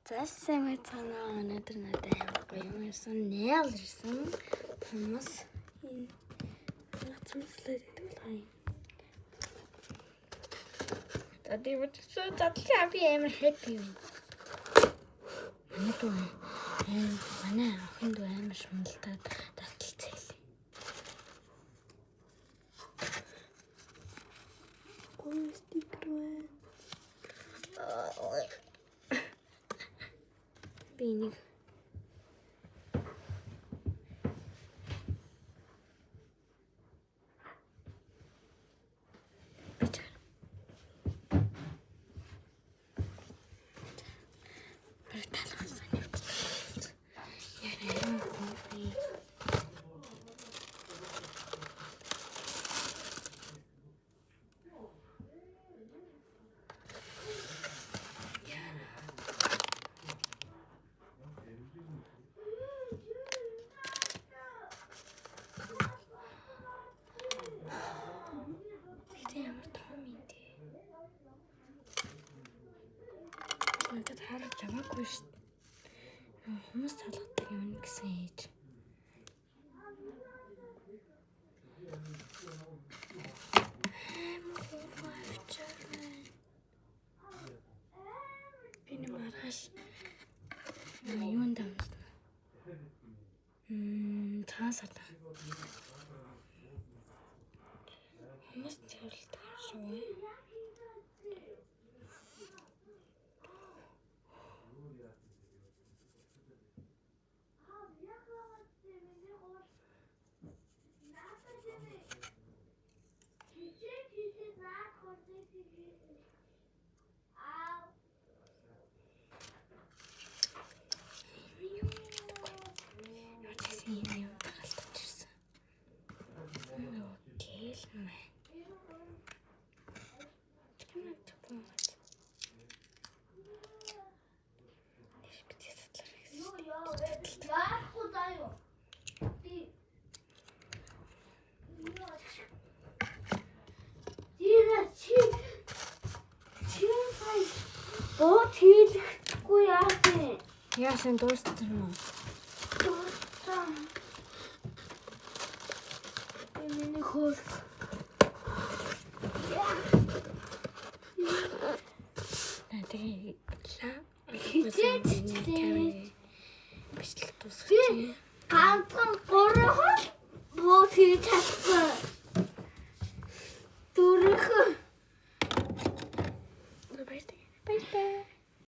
Засэмэцана өнөөдөр надад амар гоё юм ирсэн. Nail ирсэн. Хүмүүс энэ нацмслээд идэлээ. Тэд чи задлаа би амар happy юм. Манай охин дүү амар шуналдаад таталцээ. Гүйстикрээ. Бинийг надад харж яваагүй шүү дээ. Хүмүүс талгадаг юм гэсэн ээж. Би маргааш юунд амсна. Цаасаа. Хүмүүс зөвлөдөг шүү. Бот хийхгүй яасан. Яасан дуустсан юм уу? Дуустсан. Миний хөл. Тэгээ хичээжтэй. Бичлэг дуусчихъя. Ганцхан 3 хол бот хийж чадсан. Дөрөх. Бай бай.